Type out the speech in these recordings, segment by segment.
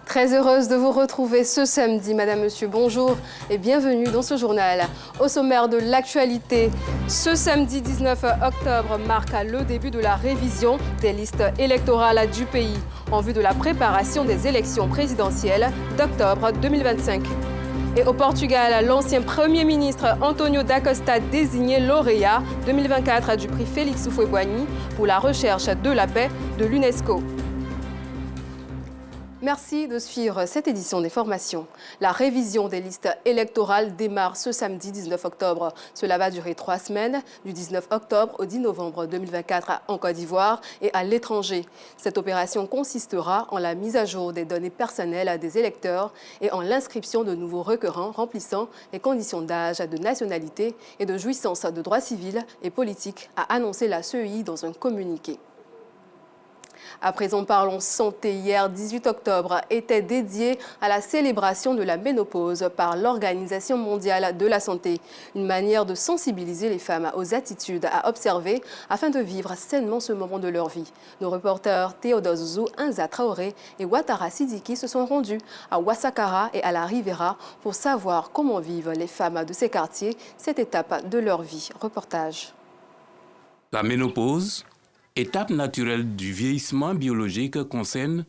Très heureuse de vous retrouver ce samedi, Madame, Monsieur, bonjour et bienvenue dans ce journal. Au sommaire de l'actualité, ce samedi 19 octobre marque le début de la révision des listes électorales du pays en vue de la préparation des élections présidentielles d'octobre 2025. Et au Portugal, l'ancien Premier ministre António da Costa désigné lauréat 2024 du prix Félix Houphouët-Boigny pour la recherche de la paix de l'UNESCO. Merci de suivre cette édition des formations. La révision des listes électorales démarre ce samedi 19 octobre. Cela va durer 3 semaines, du 19 octobre au 10 novembre 2024 en Côte d'Ivoire et à l'étranger. Cette opération consistera en la mise à jour des données personnelles des électeurs et en l'inscription de nouveaux requérants remplissant les conditions d'âge, de nationalité et de jouissance de droits civils et politiques, a annoncé la CEI dans un communiqué. À présent, parlons santé. Hier, 18 octobre, était dédié à la célébration de la ménopause par l'Organisation mondiale de la santé. Une manière de sensibiliser les femmes aux attitudes à observer afin de vivre sainement ce moment de leur vie. Nos reporters Théodose Zou, Inza Traoré et Ouattara Sidiki se sont rendus à Ouassakara et à la Rivera pour savoir comment vivent les femmes de ces quartiers cette étape de leur vie. Reportage. La ménopause, étape naturelle du vieillissement biologique, concerne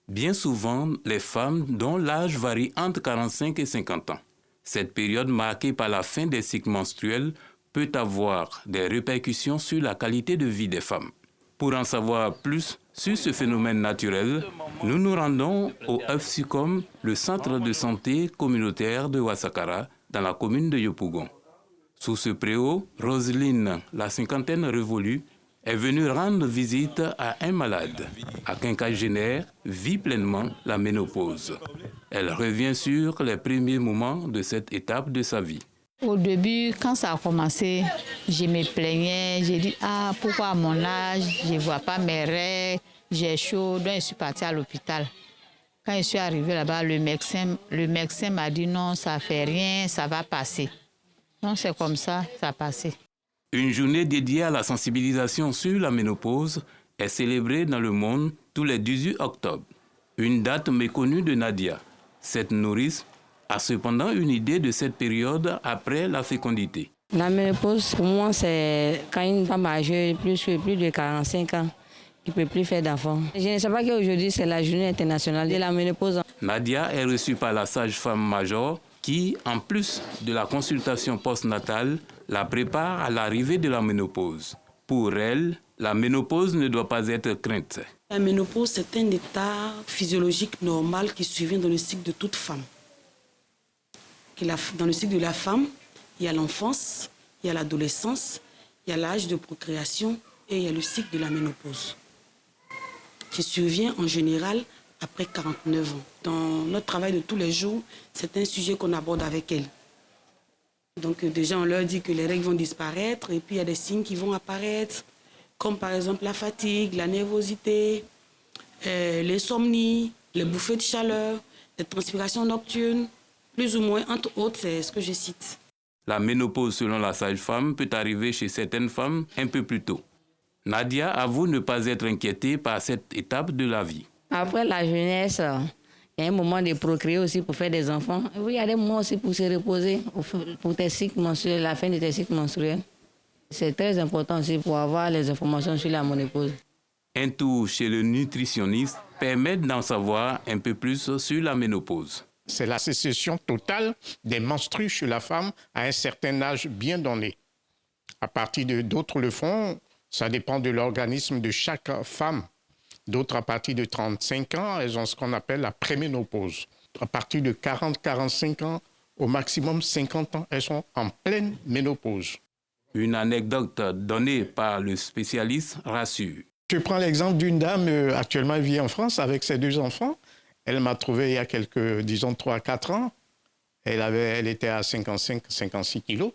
bien souvent les femmes dont l'âge varie entre 45 et 50 ans. Cette période marquée par la fin des cycles menstruels peut avoir des répercussions sur la qualité de vie des femmes. Pour en savoir plus sur ce phénomène naturel, nous nous rendons au FSUCOM, le centre de santé communautaire de Ouassakara, dans la commune de Yopougon. Sous ce préau, Roselyne, la cinquantaine révolue, est venue rendre visite à un malade. À quinquagénaire, vit pleinement la ménopause. Elle revient sur les premiers moments de cette étape de sa vie. Au début, quand ça a commencé, je me plaignais. J'ai dit, pourquoi à mon âge, je ne vois pas mes règles, j'ai chaud, donc je suis partie à l'hôpital. Quand je suis arrivée là-bas, le médecin m'a dit non, ça ne fait rien, ça va passer. Donc c'est comme ça, ça a passé. Une journée dédiée à la sensibilisation sur la ménopause est célébrée dans le monde tous les 18 octobre. Une date méconnue de Nadia. Cette nourrice a cependant une idée de cette période après la fécondité. La ménopause, pour moi, c'est quand une femme âgée plus de 45 ans qui ne peut plus faire d'enfants. Je ne sais pas qu'aujourd'hui, c'est la journée internationale de la ménopause. Nadia est reçue par la sage-femme major qui, en plus de la consultation postnatale, la prépare à l'arrivée de la ménopause. Pour elle, la ménopause ne doit pas être crainte. La ménopause, c'est un état physiologique normal qui survient dans le cycle de toute femme. Dans le cycle de la femme, il y a l'enfance, il y a l'adolescence, il y a l'âge de procréation et il y a le cycle de la ménopause, qui survient en général après 49 ans. Dans notre travail de tous les jours, c'est un sujet qu'on aborde avec elle. Donc déjà, on leur dit que les règles vont disparaître et puis il y a des signes qui vont apparaître, comme par exemple la fatigue, la nervosité, l'insomnie, les bouffées de chaleur, les transpirations nocturnes, plus ou moins, entre autres, c'est ce que je cite. La ménopause, selon la sage-femme, peut arriver chez certaines femmes un peu plus tôt. Nadia avoue ne pas être inquiétée par cette étape de la vie. Après la jeunesse, il y a un moment de procréer aussi pour faire des enfants. Oui, il y a des moments aussi pour se reposer, pour tes cycles menstruels, la fin de tes cycles menstruels. C'est très important aussi pour avoir les informations sur la ménopause. Un tour chez le nutritionniste permet d'en savoir un peu plus sur la ménopause. C'est la cessation totale des menstrues chez la femme à un certain âge bien donné. À partir d'autres le font, ça dépend de l'organisme de chaque femme. D'autres, à partir de 35 ans, elles ont ce qu'on appelle la préménopause. À partir de 40-45 ans, au maximum 50 ans, elles sont en pleine ménopause. Une anecdote donnée par le spécialiste rassure. Je prends l'exemple d'une dame, actuellement elle vit en France avec ses 2 enfants. Elle m'a trouvé il y a quelques, disons 3-4 ans. Elle était à 55-56 kilos.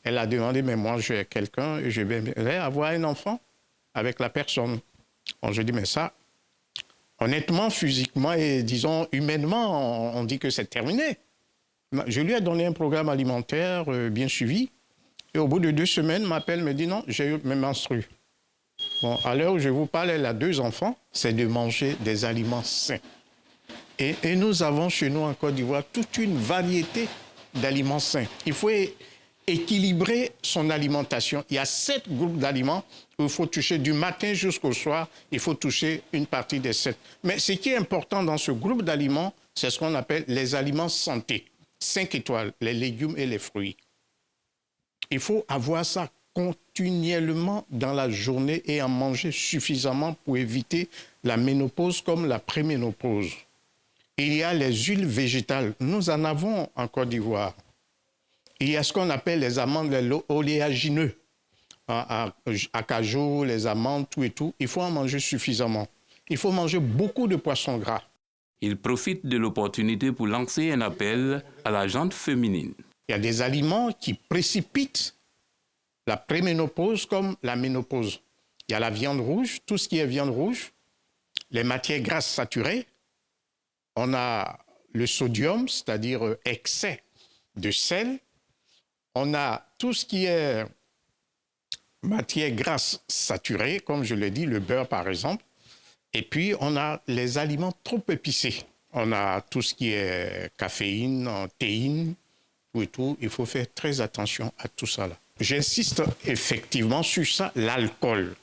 Elle a demandé, mais moi j'ai quelqu'un et je vais avoir un enfant avec la personne. Bon, je dis, mais ça, honnêtement, physiquement et disons humainement, on dit que c'est terminé. Je lui ai donné un programme alimentaire bien suivi. Et au bout de 2 semaines, m'appelle, me dit, non, j'ai eu mes menstrues. Bon, à l'heure où je vous parle, elle a 2 enfants, c'est de manger des aliments sains. Et nous avons chez nous en Côte d'Ivoire toute une variété d'aliments sains. Il faut équilibrer son alimentation. Il y a 7 groupes d'aliments où il faut toucher du matin jusqu'au soir. Il faut toucher une partie des 7. Mais ce qui est important dans ce groupe d'aliments, c'est ce qu'on appelle les aliments santé. 5 étoiles, les légumes et les fruits. Il faut avoir ça continuellement dans la journée et en manger suffisamment pour éviter la ménopause comme la préménopause. Il y a les huiles végétales. Nous en avons en Côte d'Ivoire. Il y a ce qu'on appelle les amandes oléagineux. Acajou, les amandes, tout et tout. Il faut en manger suffisamment. Il faut manger beaucoup de poissons gras. Il profite de l'opportunité pour lancer un appel à la gente féminine. Il y a des aliments qui précipitent la préménopause comme la ménopause. Il y a la viande rouge, tout ce qui est viande rouge, les matières grasses saturées. On a le sodium, c'est-à-dire excès de sel. On a tout ce qui est matières grasses saturées, comme je l'ai dit, le beurre par exemple. Et puis, on a les aliments trop épicés. On a tout ce qui est caféine, théine, tout et tout. Il faut faire très attention à tout ça là. J'insiste effectivement sur ça, l'alcool.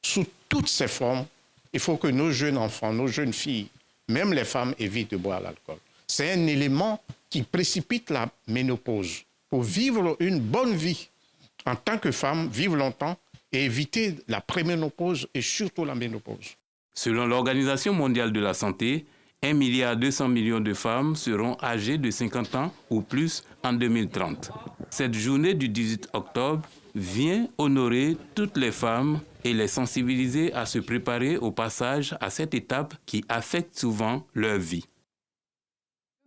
Sous toutes ses formes, il faut que nos jeunes enfants, nos jeunes filles, même les femmes évitent de boire l'alcool. C'est un élément qui précipite la ménopause. Pour vivre une bonne vie en tant que femme, vivre longtemps et éviter la préménopause et surtout la ménopause. Selon l'Organisation mondiale de la santé, 1,2 milliard de femmes seront âgées de 50 ans ou plus en 2030. Cette journée du 18 octobre vient honorer toutes les femmes et les sensibiliser à se préparer au passage à cette étape qui affecte souvent leur vie.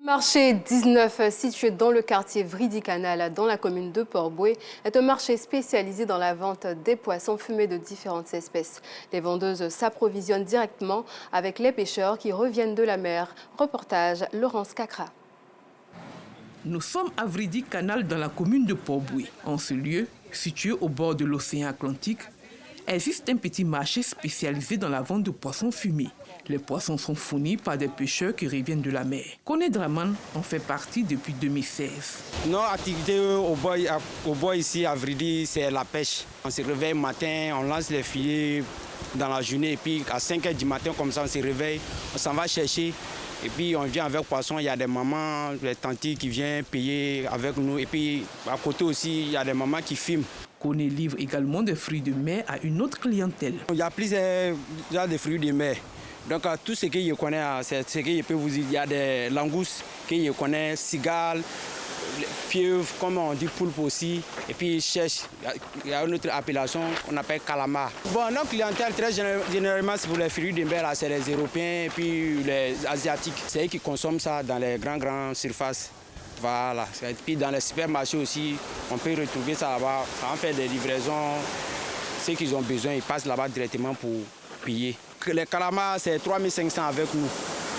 Le marché 19, situé dans le quartier Vridi-Canal, dans la commune de Port-Bouët, est un marché spécialisé dans la vente des poissons fumés de différentes espèces. Les vendeuses s'approvisionnent directement avec les pêcheurs qui reviennent de la mer. Reportage Laurence Cacra. Nous sommes à Vridi-Canal dans la commune de Port-Bouët. En ce lieu, situé au bord de l'océan Atlantique, existe un petit marché spécialisé dans la vente de poissons fumés. Les poissons sont fournis par des pêcheurs qui reviennent de la mer. Koné Draman en fait partie depuis 2016. Notre activité au bord ici à Vridi, c'est la pêche. On se réveille le matin, on lance les filets dans la journée et puis à 5 h du matin comme ça on se réveille, on s'en va chercher. Et puis on vient avec poisson, il y a des mamans, des tantes qui viennent payer avec nous. Et puis à côté aussi, il y a des mamans qui filment. Koné livre également des fruits de mer à une autre clientèle. Il y a plusieurs de fruits de mer. Donc tout ce que je connais, c'est ce que je peux vous dire. Il y a des langoustes que je connais, cigales, pieuvres, comme on dit poulpe aussi. Et puis cherche, il y a une autre appellation qu'on appelle calamar. Bon, notre clientèle, très généralement, c'est pour les fruits de mer, c'est les Européens et puis les Asiatiques. C'est eux qui consomment ça dans les grandes surfaces. Voilà. Et puis dans les supermarchés aussi, on peut retrouver ça là-bas. On fait des livraisons. Ceux qui ont besoin, ils passent là-bas directement pour payer. Les calamars, c'est 3500 avec nous,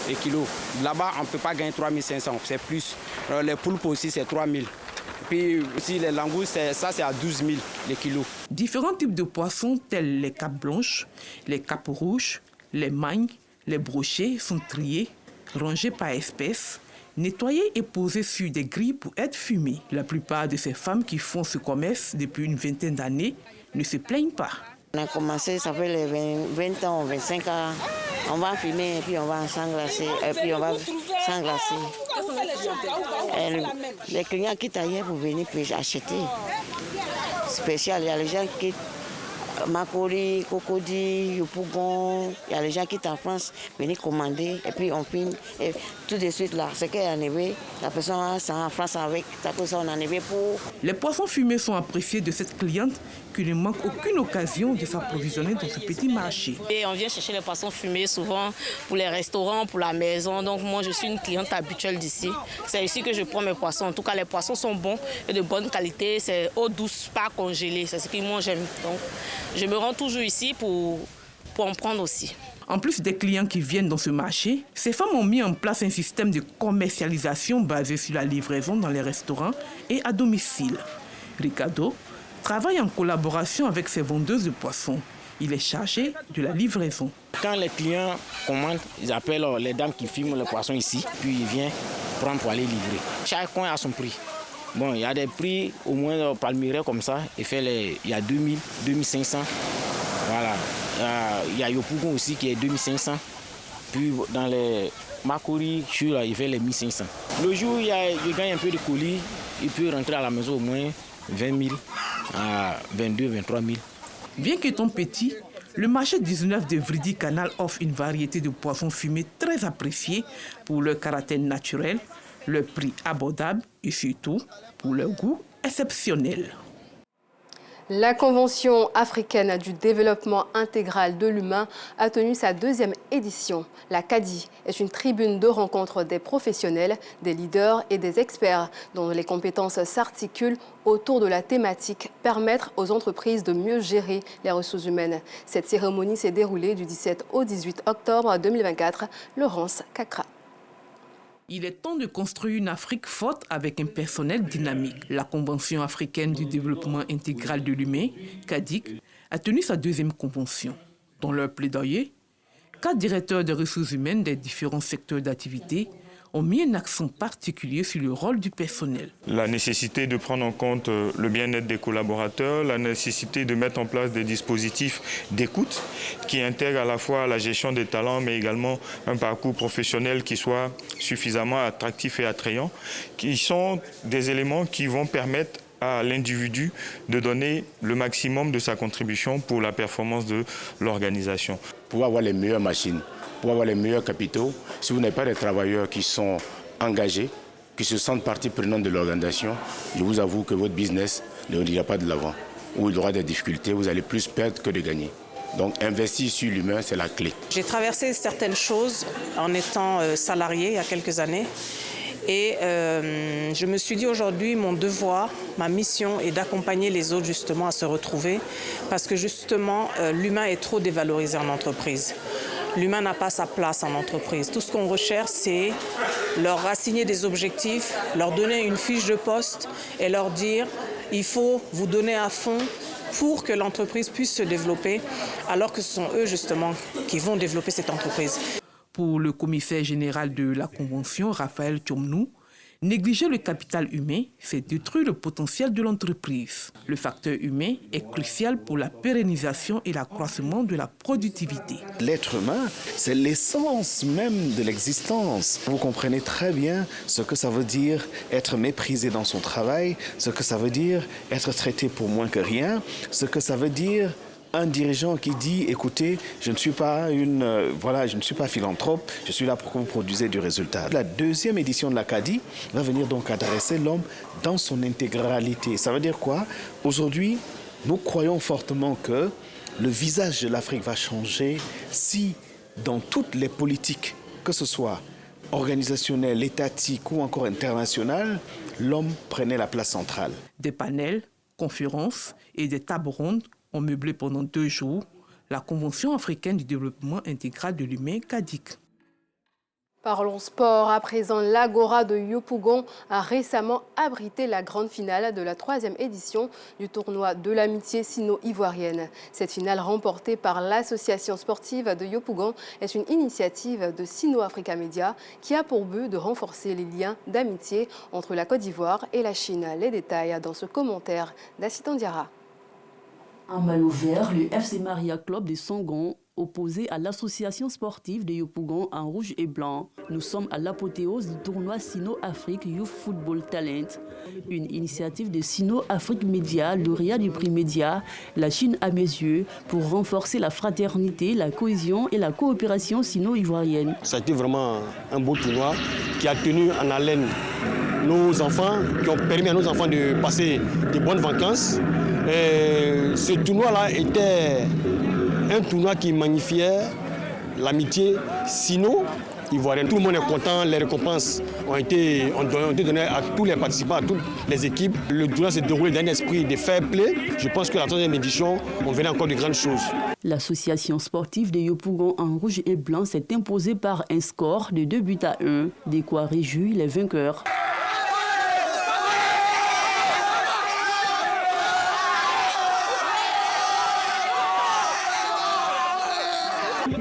les kilos. Là-bas, on ne peut pas gagner 3500, c'est plus. Alors, les poulpes aussi, c'est 3000. Puis aussi, les langoustes, ça, c'est à 12 000 les kilos. Différents types de poissons, tels les capes blanches, les capes rouges, les mangues, les brochets, sont triés, rangés par espèces, nettoyés et posés sur des grilles pour être fumés. La plupart de ces femmes qui font ce commerce depuis une vingtaine d'années ne se plaignent pas. On a commencé, ça fait les 20 ans, 25 ans. On va fumer et puis on va s'englacer. Et puis on va s'englacer. Les clients quittent ailleurs pour venir acheter. Spécial, il y a les gens qui Makori, Cocody, Yopougon, il y a les gens qui sont en France, venir commander et puis on filme. Et tout de suite là, ce qui est arrivé, la personne est en France avec, ça on est arrivé pour. Les poissons fumés sont appréciés de cette cliente qui ne manque aucune occasion de s'approvisionner dans ce petit marché. Et on vient chercher les poissons fumés souvent pour les restaurants, pour la maison. Donc moi je suis une cliente habituelle d'ici. C'est ici que je prends mes poissons. En tout cas les poissons sont bons et de bonne qualité. C'est eau douce, pas congelée. C'est ce que moi j'aime. Donc je me rends toujours ici pour en prendre aussi. En plus des clients qui viennent dans ce marché, ces femmes ont mis en place un système de commercialisation basé sur la livraison dans les restaurants et à domicile. Ricardo travaille en collaboration avec ses vendeuses de poissons. Il est chargé de la livraison. Quand les clients commandent, ils appellent les dames qui filment le poisson ici, puis ils viennent prendre pour aller livrer. Chaque coin a son prix. Bon, il y a des prix au moins palmiraient comme ça, il y a 2000, 2500. Voilà. Il y a Yopougon aussi qui est 2500. Puis dans les Makori, il fait les 1500. Le jour où il gagne un peu de colis, il peut rentrer à la maison au moins 20 000 à 22 000, 23 000. Bien qu'étant petit, le marché 19 de Vridi Canal offre une variété de poissons fumés très appréciés pour leur caractère naturel, leur prix abordable et surtout pour leur goût exceptionnel. La Convention africaine du développement intégral de l'humain a tenu sa 2e édition. La CADI est une tribune de rencontre des professionnels, des leaders et des experts dont les compétences s'articulent autour de la thématique « Permettre aux entreprises de mieux gérer les ressources humaines ». Cette cérémonie s'est déroulée du 17 au 18 octobre 2024. Laurence Kakra. Il est temps de construire une Afrique forte avec un personnel dynamique. La Convention africaine du développement intégral de l'humain, CADIC, a tenu sa 2e convention. Dans leur plaidoyer, 4 directeurs des ressources humaines des différents secteurs d'activité ont mis un accent particulier sur le rôle du personnel. La nécessité de prendre en compte le bien-être des collaborateurs, la nécessité de mettre en place des dispositifs d'écoute qui intègrent à la fois la gestion des talents, mais également un parcours professionnel qui soit suffisamment attractif et attrayant, qui sont des éléments qui vont permettre à l'individu de donner le maximum de sa contribution pour la performance de l'organisation. Pour avoir les meilleures machines, pour avoir les meilleurs capitaux, si vous n'avez pas des travailleurs qui sont engagés, qui se sentent partie prenante de l'organisation, je vous avoue que votre business ne ira pas de l'avant. Ou il y aura des difficultés, vous allez plus perdre que de gagner. Donc investir sur l'humain, c'est la clé. J'ai traversé certaines choses en étant salarié il y a quelques années. Et je me suis dit aujourd'hui, mon devoir, ma mission est d'accompagner les autres justement à se retrouver parce que justement, l'humain est trop dévalorisé en entreprise. L'humain n'a pas sa place en entreprise. Tout ce qu'on recherche, c'est leur assigner des objectifs, leur donner une fiche de poste et leur dire il faut vous donner à fond pour que l'entreprise puisse se développer, alors que ce sont eux justement qui vont développer cette entreprise. Pour le commissaire général de la Convention, Raphaël Tchomnou, négliger le capital humain, c'est détruire le potentiel de l'entreprise. Le facteur humain est crucial pour la pérennisation et l'accroissement de la productivité. L'être humain, c'est l'essence même de l'existence. Vous comprenez très bien ce que ça veut dire être méprisé dans son travail, ce que ça veut dire être traité pour moins que rien, ce que ça veut dire un dirigeant qui dit, écoutez, je ne suis pas philanthrope, je suis là pour que vous produisez du résultat. La 2e édition de la CADI va venir donc adresser l'homme dans son intégralité. Ça veut dire quoi? Aujourd'hui, nous croyons fortement que le visage de l'Afrique va changer si, dans toutes les politiques, que ce soit organisationnelles, étatiques ou encore internationales, l'homme prenait la place centrale. Des panels, conférences et des tables rondes ont meublé pendant 2 jours la Convention africaine du développement intégral de l'humain, CADIC. Parlons sport. À présent, l'Agora de Yopougon a récemment abrité la grande finale de la 3e édition du tournoi de l'amitié sino-ivoirienne. Cette finale remportée par l'association sportive de Yopougon est une initiative de Sino-Africa Media qui a pour but de renforcer les liens d'amitié entre la Côte d'Ivoire et la Chine. Les détails dans ce commentaire d'Assitan Diarra. En maillot vert, le FC Maria Club de Songon, opposé à l'association sportive de Yopougon en rouge et blanc. Nous sommes à l'apothéose du tournoi Sino-Afrique Youth Football Talent, une initiative de Sino-Afrique Media, lauréat du prix Média, la Chine à mes yeux, pour renforcer la fraternité, la cohésion et la coopération sino-ivoirienne. Ça a été vraiment un beau tournoi qui a tenu en haleine nos enfants, qui ont permis à nos enfants de passer de bonnes vacances. Et ce tournoi-là était un tournoi qui magnifiait l'amitié sino-ivoirienne. Tout le monde est content, les récompenses ont été données à tous les participants, à toutes les équipes. Le tournoi s'est déroulé dans un esprit de fair play. Je pense que la 3e édition, on verra encore de grandes choses. L'association sportive de Yopougon en rouge et blanc s'est imposée par un score de 2-1, de quoi réjouit les vainqueurs.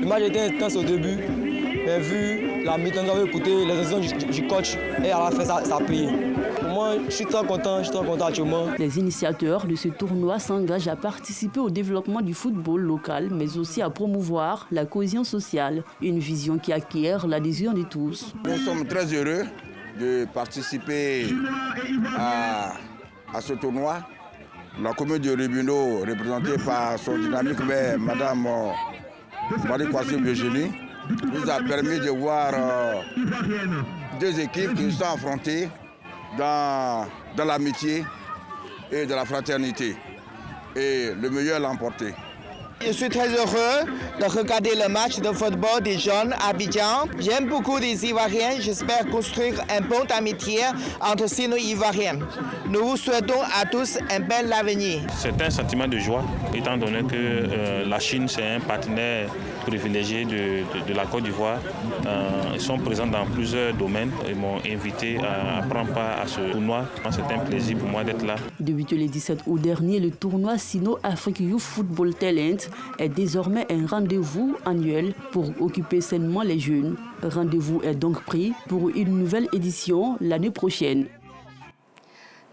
match était intense au début, mais vu la mi-temps, nous avons écouté les instructions du coach et à la fin, ça a plié. Pour moi, je suis très content actuellement. Les initiateurs de ce tournoi s'engagent à participer au développement du football local, mais aussi à promouvoir la cohésion sociale, une vision qui acquiert l'adhésion de tous. Nous sommes très heureux de participer à ce tournoi. La commune de Rubino, représentée par son dynamique mère, Madame Marie-Kwasi Virginie, nous a permis de voir deux équipes qui se sont affrontées dans l'amitié et de la fraternité. Et le meilleur l'a emporté. Je suis très heureux de regarder le match de football des jeunes à Abidjan. J'aime beaucoup les Ivoiriens. J'espère construire une bonne amitié entre ces Ivoiriens. Nous vous souhaitons à tous un bel avenir. C'est un sentiment de joie, étant donné que la Chine, c'est un partenaire privilégié de la Côte d'Ivoire. Ils sont présents dans plusieurs domaines. Ils m'ont invité à prendre part à ce tournoi. C'est un plaisir pour moi d'être là. Débuté le 17 août dernier, le tournoi Sino-Afrique Youth Football Talent est désormais un rendez-vous annuel pour occuper sainement les jeunes. Rendez-vous est donc pris pour une nouvelle édition l'année prochaine.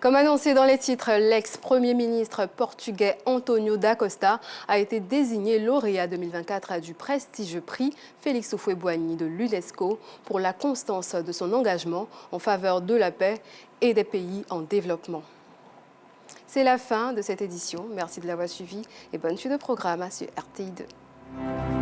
Comme annoncé dans les titres, l'ex-premier ministre portugais António da Costa a été désigné lauréat 2024 du prestigieux prix Félix Houphouët-Boigny de l'UNESCO pour la constance de son engagement en faveur de la paix et des pays en développement. C'est la fin de cette édition. Merci de l'avoir suivi et bonne suite de programme sur RTI2.